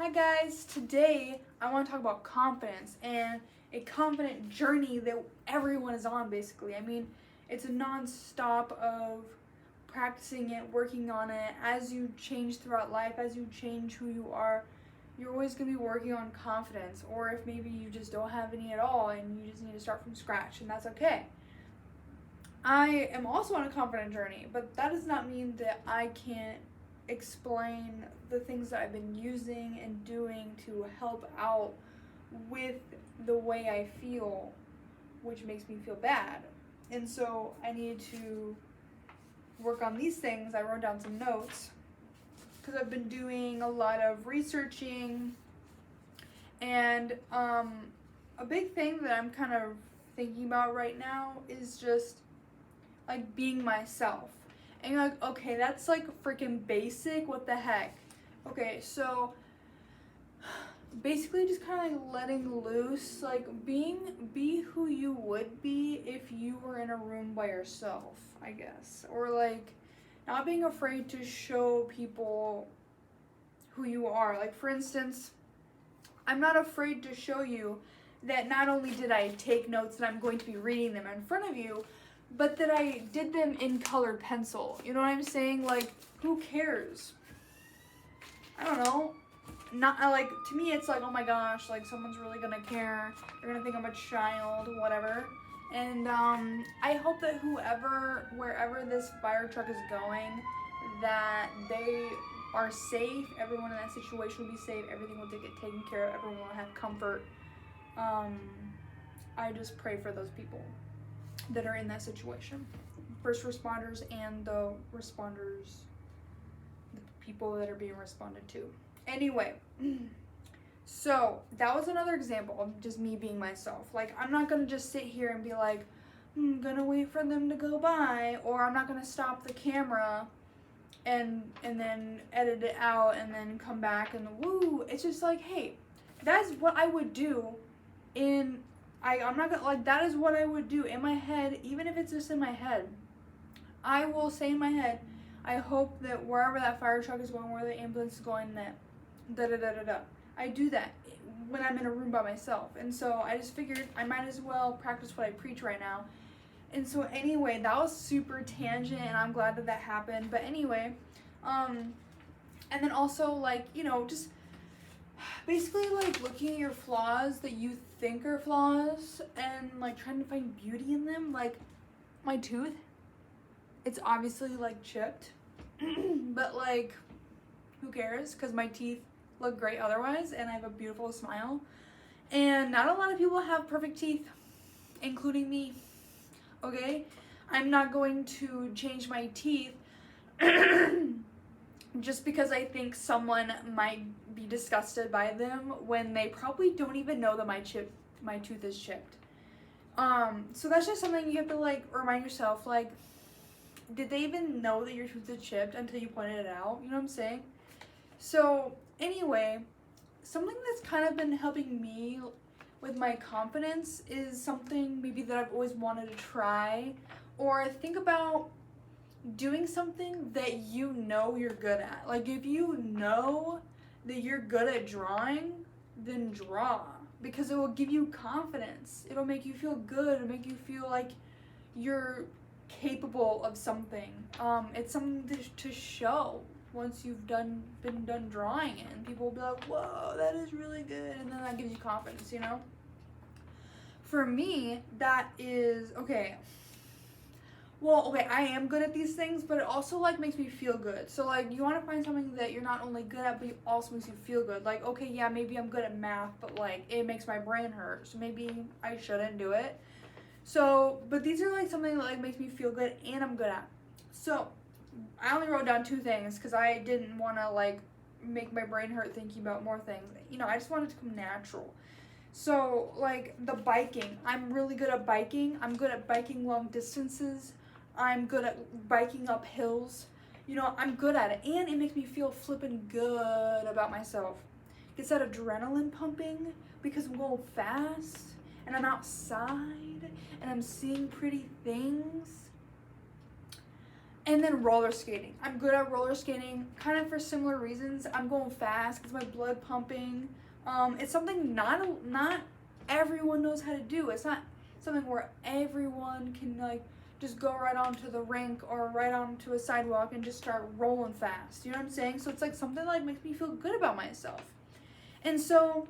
Hi guys, today I want to talk about confidence and a confident journey that everyone is on basically. I mean, it's a non-stop of practicing it, working on it. As you change throughout life, as you change who you are, you're always going to be working on confidence. Or if maybe you just don't have any at all and you just need to start from scratch, and that's okay. I am also on a confident journey, but that does not mean that I can't explain the things that I've been using and doing to help out with the way I feel, which makes me feel bad. And so I needed to work on these things. I wrote down some notes because I've been doing a lot of researching, and a big thing that I'm kind of thinking about right now is just like being myself. And you're like, okay, that's like freaking basic. What the heck? Okay, so basically just kind of like letting loose, like be who you would be if you were in a room by yourself, I guess. Or like not being afraid to show people who you are. Like for instance, I'm not afraid to show you that not only did I take notes and I'm going to be reading them in front of you, but that I did them in colored pencil. You know what I'm saying? Like, who cares? I don't know. Not like, to me it's like, oh my gosh, like someone's really gonna care. They're gonna think I'm a child, whatever. And I hope that wherever this fire truck is going, that they are safe. Everyone in that situation will be safe. Everything will get taken care of. Everyone will have comfort. I just pray for those people that are in that situation, first responders and the people that are being responded to. Anyway, so that was another example of just me being myself. Like, I'm not gonna just sit here and be like, I'm gonna wait for them to go by, or I'm not gonna stop the camera and then edit it out and then come back and woo. It's just like, hey, that's what I would do I'm not gonna, like, that is what I would do in my head, even if it's just in my head. I will say in my head, I hope that wherever that fire truck is going, where the ambulance is going, that da-da-da-da-da. I do that when I'm in a room by myself. And so I just figured I might as well practice what I preach right now. And so anyway, that was super tangent, and I'm glad that happened. But anyway, and then also, like, you know, just basically like looking at your flaws that you think are flaws and like trying to find beauty in them. Like my tooth, it's obviously like chipped, but like who cares, because my teeth look great otherwise and I have a beautiful smile. And not a lot of people have perfect teeth, including me. Okay, I'm not going to change my teeth just because I think someone might be disgusted by them when they probably don't even know that my tooth is chipped. So that's just something you have to like remind yourself, like, did they even know that your tooth is chipped until you pointed it out? You know what I'm saying? So anyway, something that's kind of been helping me with my confidence is something maybe that I've always wanted to try, or think about doing something that you know you're good at. Like, if you know that you're good at drawing, then draw, because it will give you confidence. It'll make you feel good. It'll make you feel like you're capable of something. It's something to show once you've been done drawing it, and people will be like, whoa, that is really good, and then that gives you confidence, you know? For me, that is, okay, I am good at these things, but it also like makes me feel good. So like, you want to find something that you're not only good at, but it also makes you feel good. Like, okay, yeah, maybe I'm good at math, but like it makes my brain hurt, so maybe I shouldn't do it. So, but these are like something that like makes me feel good and I'm good at. So I only wrote down 2 things because I didn't want to like make my brain hurt thinking about more things. You know, I just wanted it to come natural. So like the biking, I'm really good at biking. I'm good at biking long distances. I'm good at biking up hills. You know, I'm good at it, and it makes me feel flippin' good about myself. Gets that adrenaline pumping because I'm going fast and I'm outside and I'm seeing pretty things. And then roller skating. I'm good at roller skating, kind of for similar reasons. I'm going fast because my blood pumping. It's something not everyone knows how to do. It's not something where everyone can like just go right onto the rink or right onto a sidewalk and just start rolling fast. You know what I'm saying? So it's like something like makes me feel good about myself. And so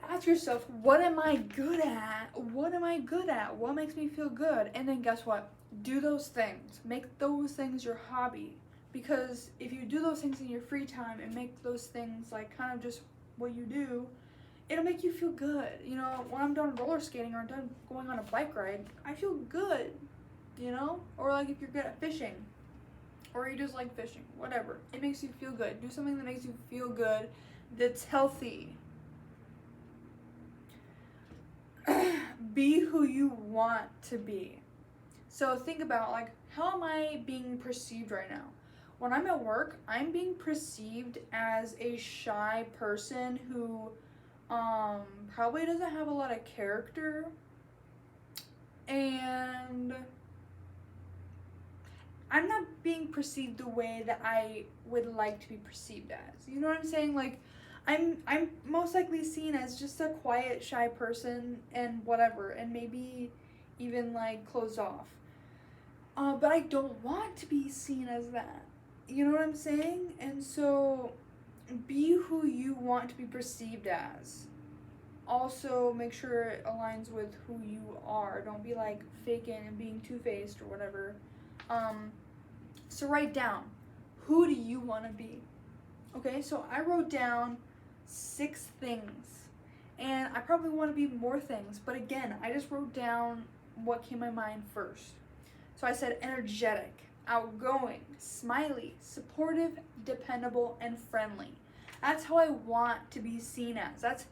ask yourself, what am I good at? What am I good at? What makes me feel good? And then guess what? Do those things. Make those things your hobby. Because if you do those things in your free time and make those things like kind of just what you do, it'll make you feel good. You know, when I'm done roller skating or I'm done going on a bike ride, I feel good, you know? Or like if you're good at fishing or you just like fishing, whatever. It makes you feel good. Do something that makes you feel good, that's healthy. Be who you want to be. So think about like, how am I being perceived right now? When I'm at work, I'm being perceived as a shy person who probably doesn't have a lot of character, and I'm not being perceived the way that I would like to be perceived as. You know what I'm saying? Like, I'm most likely seen as just a quiet, shy person and whatever, and maybe even like closed off. But I don't want to be seen as that. You know what I'm saying? And so, be who you want to be perceived as. Also, make sure it aligns with who you are. Don't be like faking and being two-faced or whatever. So write down, who do you want to be? Okay, so I wrote down 6 things. And I probably want to be more things. But again, I just wrote down what came to my mind first. So I said energetic, outgoing, smiley, supportive, dependable, and friendly. That's how I want to be seen as. That's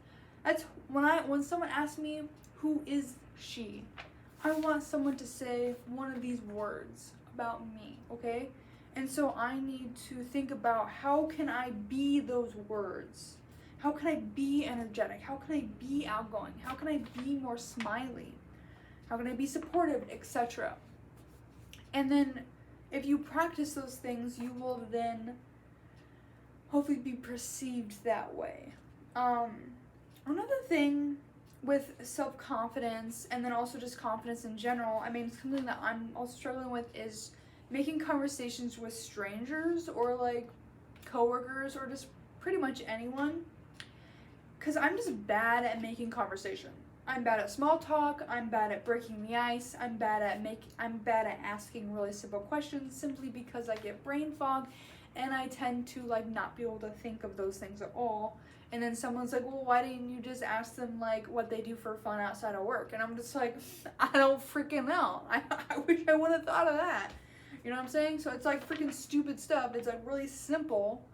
when someone asks me, who is she? I want someone to say one of these words about me, okay? And so I need to think about, how can I be those words? How can I be energetic? How can I be outgoing? How can I be more smiley? How can I be supportive, etc.? And then if you practice those things, you will then hopefully be perceived that way. Another thing with self-confidence, and then also just confidence in general, I mean, something that I'm also struggling with is making conversations with strangers or like coworkers or just pretty much anyone. Because I'm just bad at making conversation. I'm bad at small talk, I'm bad at breaking the ice, I'm bad at asking really simple questions simply because I get brain fog and I tend to like not be able to think of those things at all. And then someone's like, well, why didn't you just ask them like what they do for fun outside of work? And I'm just like, I don't freaking know. I wish I would have thought of that. You know what I'm saying? So it's like freaking stupid stuff. It's like really simple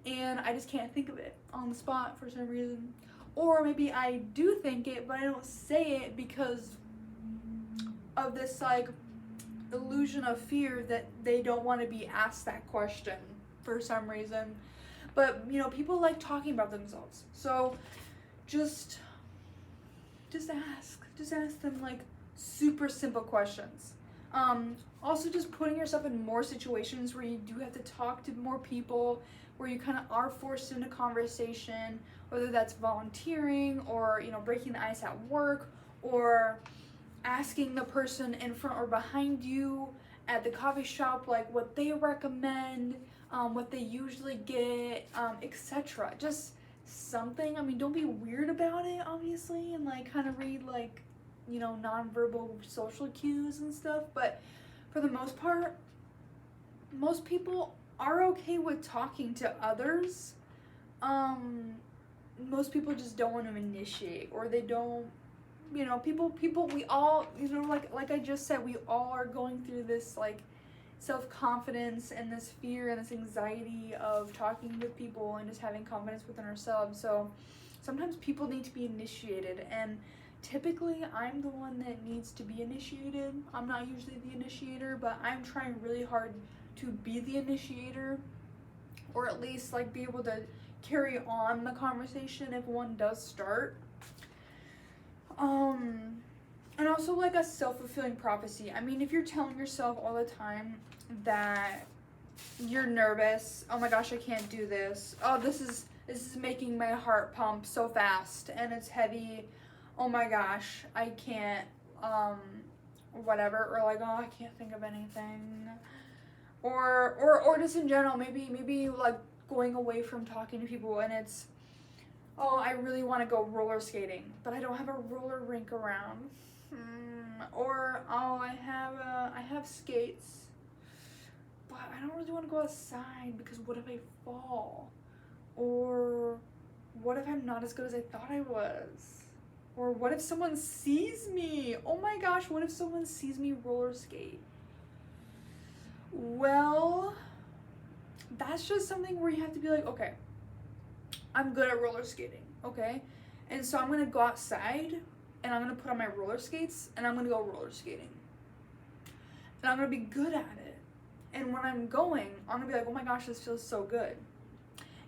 and I just can't think of it on the spot for some reason. Or maybe I do think it, but I don't say it because of this like illusion of fear that they don't want to be asked that question for some reason. But you know, people like talking about themselves, so just ask them like super simple questions. Also just putting yourself in more situations where you do have to talk to more people, where you kind of are forced into conversation, whether that's volunteering or, you know, breaking the ice at work, or asking the person in front or behind you at the coffee shop like what they recommend, what they usually get, etc. Just something. I mean, don't be weird about it, obviously, and like kind of read like, you know, nonverbal social cues and stuff, but for the most part, most people are okay with talking to others. Most people just don't want to initiate, or they don't, you know, people, we all, you know, like I just said, we all are going through this like self-confidence and this fear and this anxiety of talking with people and just having confidence within ourselves. So sometimes people need to be initiated, and typically I'm the one that needs to be initiated. I'm not usually the initiator, but I'm trying really hard to be the initiator, or at least like be able to carry on the conversation if one does start. And also like a self-fulfilling prophecy. I mean, if you're telling yourself all the time that you're nervous, oh my gosh, I can't do this. Oh, this is making my heart pump so fast and it's heavy. Oh my gosh, I can't whatever, or like, oh, I can't think of anything. Or just in general, maybe like going away from talking to people and it's, oh, I really want to go roller skating, but I don't have a roller rink around. Or, oh, I have skates, but I don't really want to go outside because what if I fall? Or what if I'm not as good as I thought I was? Or what if someone sees me? Oh my gosh, what if someone sees me roller skate? Well, that's just something where you have to be like, okay, I'm good at roller skating, okay? And so I'm gonna go outside and I'm gonna put on my roller skates and I'm gonna go roller skating. And I'm gonna be good at it. And when I'm going, I'm gonna be like, oh my gosh, this feels so good.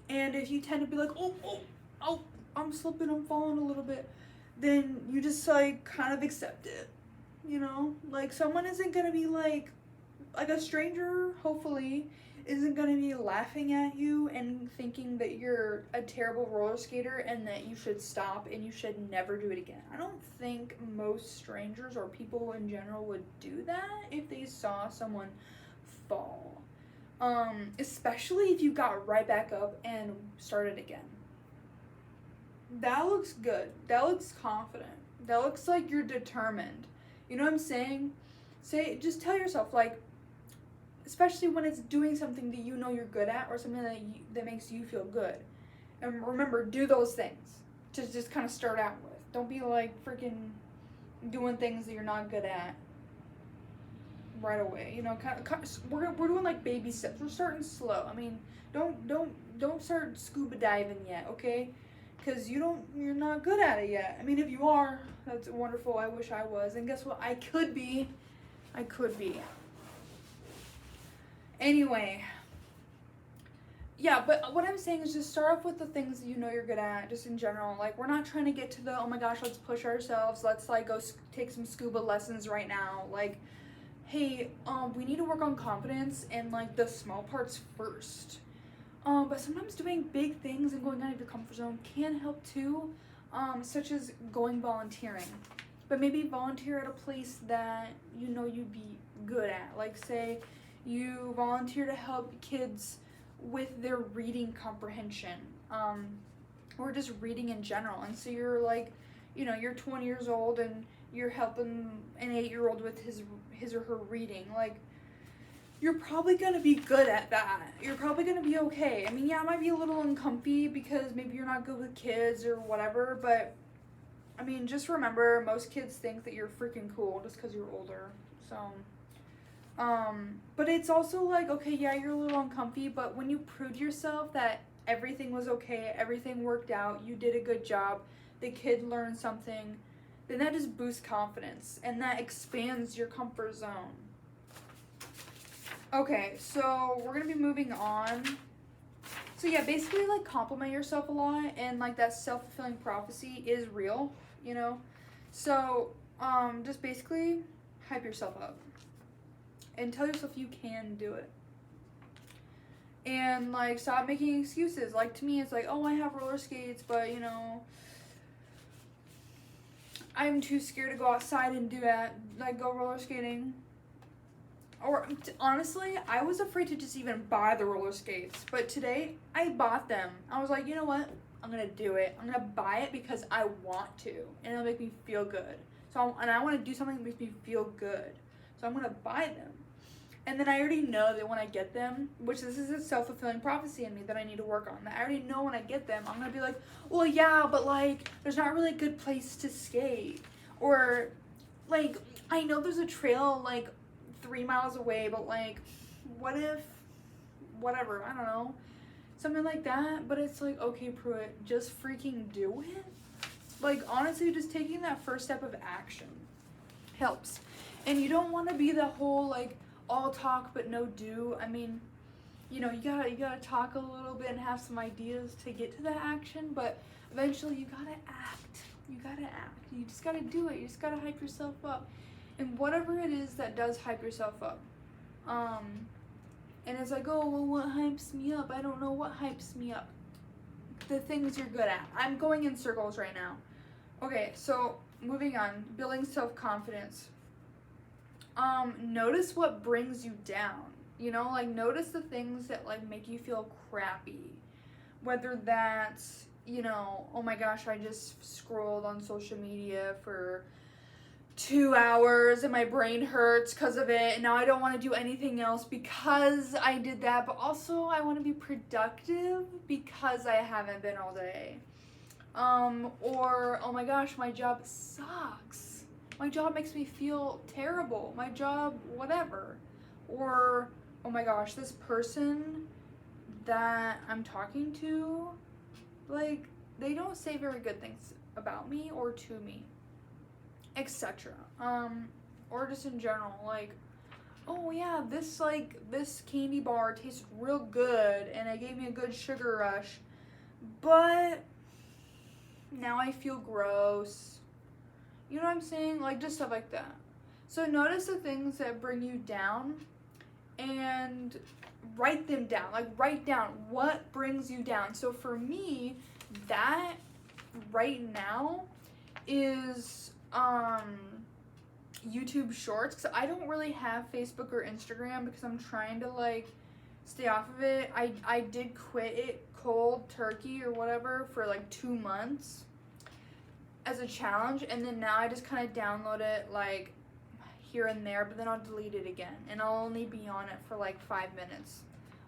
And if you tend to be like, oh, I'm slipping, I'm falling a little bit, then you just like kind of accept it, you know? Like someone isn't gonna be like a stranger, hopefully, isn't gonna be laughing at you and thinking that you're a terrible roller skater and that you should stop and you should never do it again. I don't think most strangers or people in general would do that if they saw someone fall. Especially if you got right back up and started again. That looks good. That looks confident. That looks like you're determined. You know what I'm saying? Just tell yourself, like, especially when it's doing something that you know you're good at or something that makes you feel good. And remember, do those things to just kind of start out with. Don't be like freaking doing things that you're not good at right away. You know, we're doing like baby steps. We're starting slow. I mean, don't start scuba diving yet, okay? Because you're not good at it yet. I mean, if you are, that's wonderful. I wish I was. And guess what? I could be. Anyway, yeah, but what I'm saying is just start off with the things that you know you're good at, just in general. Like, we're not trying to get to the, oh my gosh, let's push ourselves, let's like go take some scuba lessons right now. Like, hey, we need to work on confidence and like the small parts first. But sometimes doing big things and going out of your comfort zone can help too, such as going volunteering. But maybe volunteer at a place that you know you'd be good at. Like, say you volunteer to help kids with their reading comprehension, or just reading in general. And so you're like, you know, you're 20 years old and you're helping an 8-year-old with his or her reading. Like, you're probably gonna be good at that. You're probably gonna be okay. I mean, yeah, it might be a little uncomfy because maybe you're not good with kids or whatever, but I mean, just remember, most kids think that you're freaking cool just because you're older. So, but it's also like, okay, yeah, you're a little uncomfy, but when you proved yourself that everything was okay, everything worked out, you did a good job, the kid learned something, then that just boosts confidence and that expands your comfort zone. Okay, so we're gonna be moving on. So yeah, basically like compliment yourself a lot, and like that self-fulfilling prophecy is real, you know? So, just basically hype yourself up and tell yourself you can do it. And like stop making excuses. Like, to me it's like, oh, I have roller skates, but you know, I'm too scared to go outside and do that, like go roller skating. Or honestly, I was afraid to just even buy the roller skates, but today I bought them. I was like, you know what? I'm gonna do it. I'm gonna buy it because I want to, and it'll make me feel good. And I want to do something that makes me feel good, so I'm gonna buy them. And then I already know that when I get them, which this is a self-fulfilling prophecy in me that I need to work on, that I already know when I get them, I'm gonna be like, well, yeah, but like, there's not really a good place to skate, or like, I know there's a trail like 3 miles away, but like, what if, whatever, I don't know, something like that. But it's like, okay, Pruitt, just freaking do it. Like, honestly, just taking that first step of action helps. And you don't want to be the whole like all talk but no do. I mean, you gotta talk a little bit and have some ideas to get to the action, but eventually you gotta act. You gotta act. You just gotta do it. You just gotta hype yourself up. And whatever it is that does hype yourself up. And it's like, oh, well, what hypes me up? I don't know what hypes me up. The things you're good at. I'm going in circles right now. Okay, so moving on. Building self-confidence. Notice what brings you down. Like, notice the things that, like, make you feel crappy. Whether that's, oh my gosh, I just scrolled on social media for 2 hours and my brain hurts because of it, and now I don't want to do anything else because I did that, but also I want to be productive because I haven't been all day. Or, oh my gosh, my job sucks. My job makes me feel terrible. My job, whatever. Or, oh my gosh, this person that I'm talking to, like, they don't say very good things about me or to me, etc. Or just in general, like, oh yeah, this candy bar tastes real good and it gave me a good sugar rush, but now I feel gross. You know what I'm saying? Like, just stuff like that. So notice the things that bring you down and write them down. Like, write down what brings you down. So for me, that right now is YouTube Shorts, because I don't really have Facebook or Instagram because I'm trying to, like, stay off of it. I did quit it cold turkey or whatever for like 2 months as a challenge, and then now I just kind of download it like here and there, but then I'll delete it again and I'll only be on it for like 5 minutes.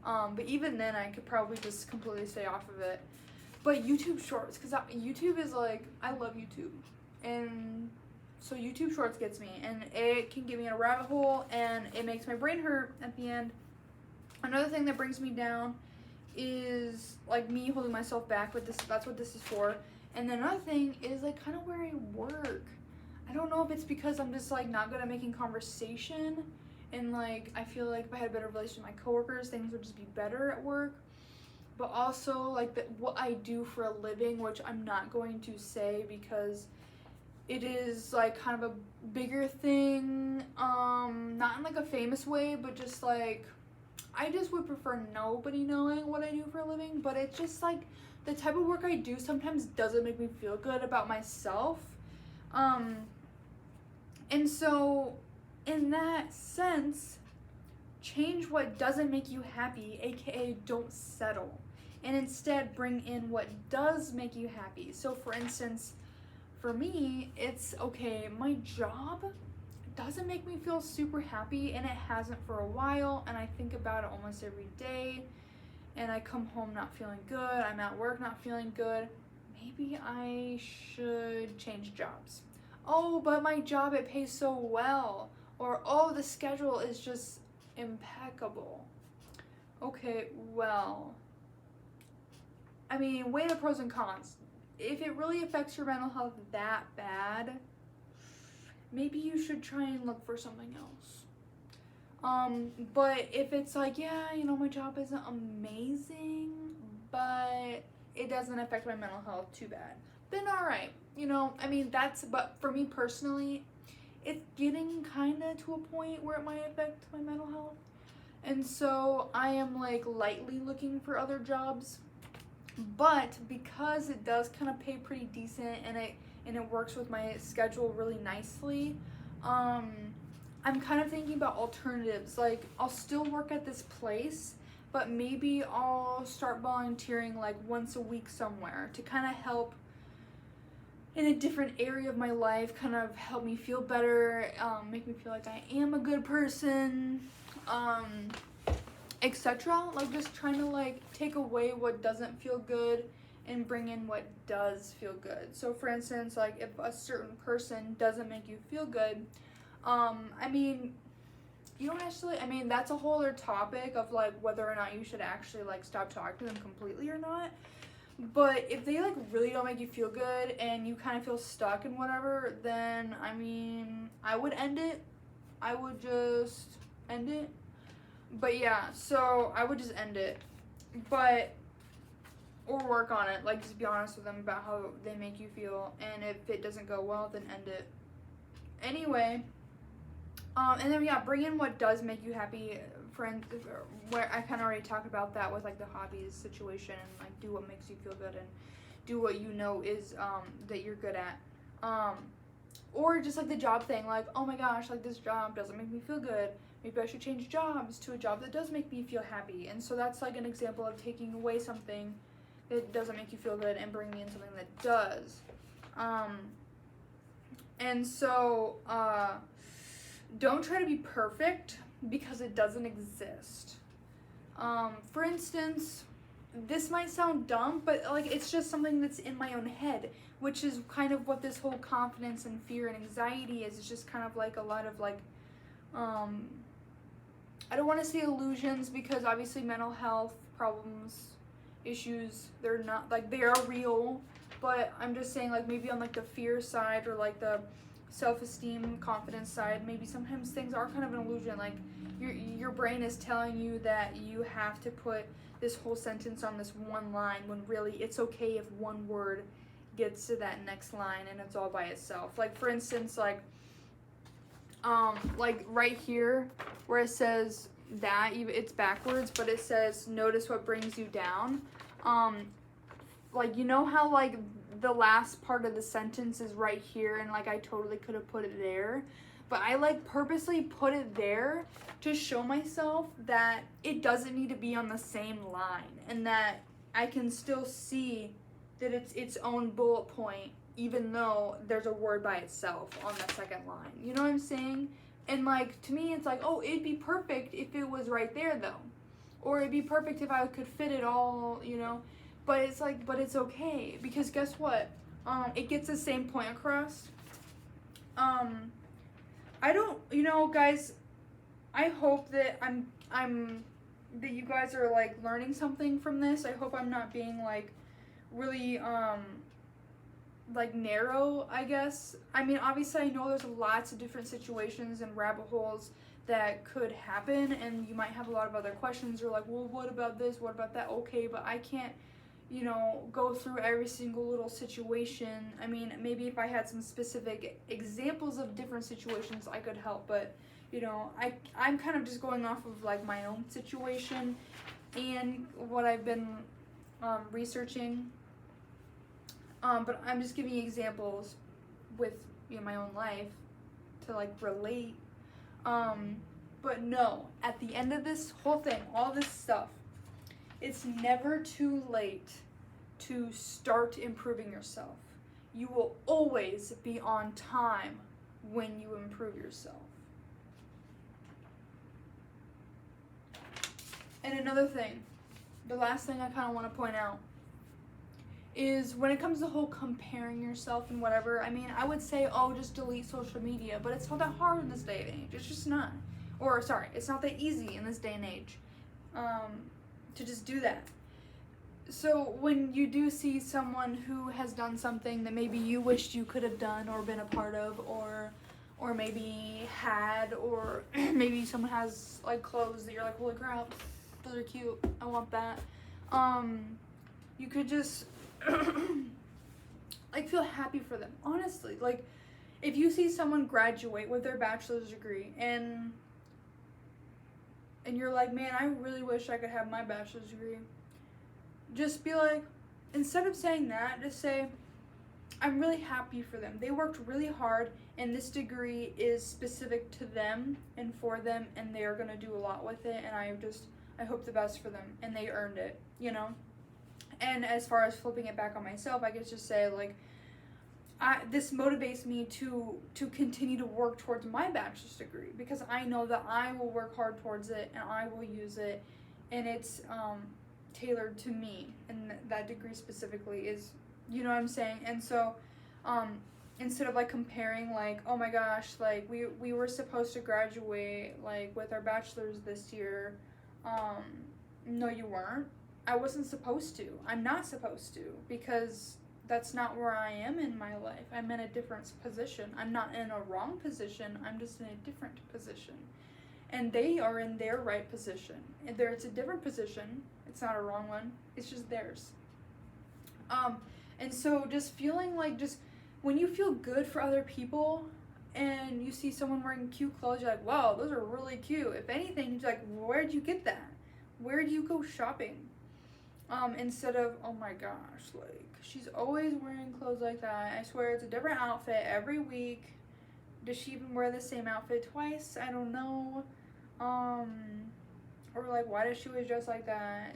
But even then I could probably just completely stay off of it. But YouTube Shorts, because YouTube is like, I love YouTube, and so YouTube Shorts gets me, and it can get me in a rabbit hole, and it makes my brain hurt at the end. Another thing that brings me down is like me holding myself back with this. That's what this is for. And then another thing is like kind of where I work. I don't know if it's because I'm just like not good at making conversation, and like I feel like if I had a better relationship with my coworkers, things would just be better at work. But also like what I do for a living, which I'm not going to say because it is like kind of a bigger thing, not in like a famous way, but just like I just would prefer nobody knowing what I do for a living. But it's just like the type of work I do sometimes doesn't make me feel good about myself, and so in that sense, change what doesn't make you happy, aka don't settle, and instead bring in what does make you happy. So for instance, for me, it's okay, my job doesn't make me feel super happy, and it hasn't for a while, and I think about it almost every day, and I come home not feeling good, I'm at work not feeling good. Maybe I should change jobs. Oh, but my job, it pays so well. Or, oh, the schedule is just impeccable. Okay, well, I mean, weigh the pros and cons. If it really affects your mental health that bad, maybe you should try and look for something else. But if it's like, yeah, my job isn't amazing, but it doesn't affect my mental health too bad, then alright. But for me personally, it's getting kind of to a point where it might affect my mental health. And so I am like lightly looking for other jobs. But because it does kind of pay pretty decent, and it works with my schedule really nicely, I'm kind of thinking about alternatives. Like, I'll still work at this place, but maybe I'll start volunteering like once a week somewhere to kind of help in a different area of my life, kind of help me feel better, make me feel like I am a good person, etc. Like, just trying to like take away what doesn't feel good and bring in what does feel good. So for instance, like if a certain person doesn't make you feel good, you don't actually, that's a whole other topic of like whether or not you should actually like stop talking to them completely or not. But if they like really don't make you feel good and you kind of feel stuck and whatever, then I would end it. I would just end it. But yeah, so I would just end it. But, or work on it. Like, just be honest with them about how they make you feel. And if it doesn't go well, then end it. Anyway, and then, yeah, bring in what does make you happy. Friends, where I kind of already talked about that with, like, the hobbies situation. And, like, do what makes you feel good and do what you know is, that you're good at. Or just, like, the job thing. Like, oh my gosh, like, this job doesn't make me feel good. Maybe I should change jobs to a job that does make me feel happy. And so that's, like, an example of taking away something that doesn't make you feel good and bringing in something that does. And so, don't try to be perfect because it doesn't exist. For instance, this might sound dumb, but, like, it's just something that's in my own head, which is kind of what this whole confidence and fear and anxiety is. It's just kind of like a lot of, like, I don't want to say illusions, because obviously mental health problems, issues, they're not, like, they are real, but I'm just saying, like, maybe on, like, the fear side or, like, the self-esteem, confidence side, maybe sometimes things are kind of an illusion. Like, your brain is telling you that you have to put this whole sentence on this one line, when really it's okay if one word gets to that next line and it's all by itself. Like, for instance, like right here where it says that, it's backwards, but it says notice what brings you down. Like, you know how, like, the last part of the sentence is right here, and, like, I totally could have put it there, but I, like, purposely put it there to show myself that it doesn't need to be on the same line, and that I can still see that it's its own bullet point, even though there's a word by itself on the second line. You know what I'm saying? And, like, to me, it's like, oh, it'd be perfect if it was right there, though. Or it'd be perfect if I could fit it all, you know? But it's like, but it's okay, because guess what? It gets the same point across. I don't, you know, guys, I hope that that you guys are, like, learning something from this. I hope I'm not being, like, really, like, narrow, I guess. I mean, obviously, I know there's lots of different situations and rabbit holes that could happen, and you might have a lot of other questions. You're like, well, what about this? What about that? Okay, but I can't, you know, go through every single little situation. I mean, maybe if I had some specific examples of different situations, I could help, but, you know, I'm kind of just going off of, like, my own situation and what I've been researching. But I'm just giving you examples with, you know, my own life to, like, relate. But no, at the end of this whole thing, all this stuff, it's never too late to start improving yourself. You will always be on time when you improve yourself. And another thing, the last thing I kind of want to point out is when it comes to the whole comparing yourself and whatever, I mean, I would say, oh, just delete social media, but it's not that hard in this day and age. It's just not. Or, sorry, it's not that easy in this day and age to just do that. So when you do see someone who has done something that maybe you wished you could have done or been a part of, or maybe had, or maybe someone has, like, clothes that you're like, holy crap, those are cute, I want that. You could just like, feel happy for them, honestly. Like, if you see someone graduate with their bachelor's degree and you're like, man, I really wish I could have my bachelor's degree, just be like, instead of saying that, just say, I'm really happy for them. They worked really hard, and this degree is specific to them and for them, and they are going to do a lot with it, and I hope the best for them, and they earned it, you know? And as far as flipping it back on myself, I could just say, like, this motivates me to continue to work towards my bachelor's degree, because I know that I will work hard towards it, and I will use it, and it's tailored to me, and that degree specifically is, you know what I'm saying? And so instead of, like, comparing, like, oh my gosh, like, we were supposed to graduate, like, with our bachelor's this year, no, you weren't. I wasn't supposed to. I'm not supposed to, because that's not where I am in my life. I'm in a different position. I'm not in a wrong position. I'm just in a different position. and they are in their right position. And it's a different position. It's not a wrong one. It's just theirs. And so just feeling like, just when you feel good for other people and you see someone wearing cute clothes, you're like, wow, those are really cute. If anything, you're like, where'd you get that? Where'd you go shopping? Instead of, oh my gosh, like, she's always wearing clothes like that. I swear it's a different outfit every week. Does she even wear the same outfit twice? I don't know. Or like, why does she always dress like that?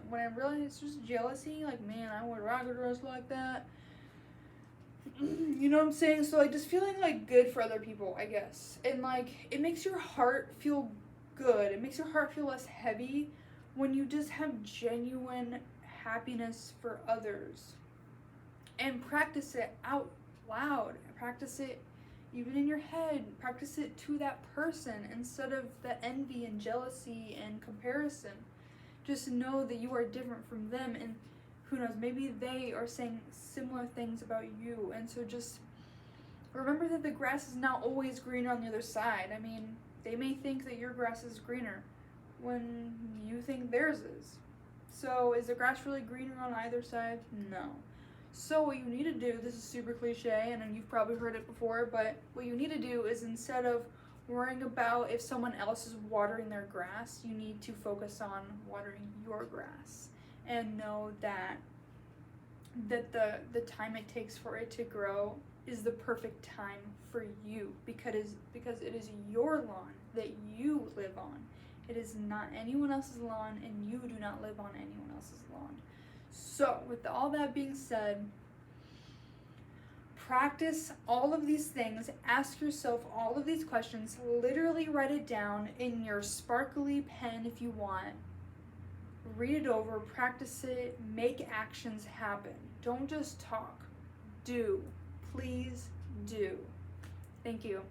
When I realize it's just jealousy, like, man, I would rather dress like that. You know what I'm saying? So like, just feeling like good for other people, I guess. And like, it makes your heart feel good. It makes your heart feel less heavy when you just have genuine happiness for others. And practice it out loud. Practice it even in your head. Practice it to that person instead of the envy and jealousy and comparison. Just know that you are different from them, and who knows, maybe they are saying similar things about you. And so just remember that the grass is not always greener on the other side. I mean, they may think that your grass is greener when you think theirs is. So is the grass really greener on either side? No. So what you need to do, this is super cliche and you've probably heard it before, but what you need to do is, instead of worrying about if someone else is watering their grass, you need to focus on watering your grass and know that the time it takes for it to grow is the perfect time for you, because it is your lawn that you live on. It is not anyone else's lawn, and you do not live on anyone else's lawn. So, with all that being said, practice all of these things. Ask yourself all of these questions. Literally write it down in your sparkly pen if you want. Read it over, practice it, make actions happen. Don't just talk. Do. Please do. Thank you.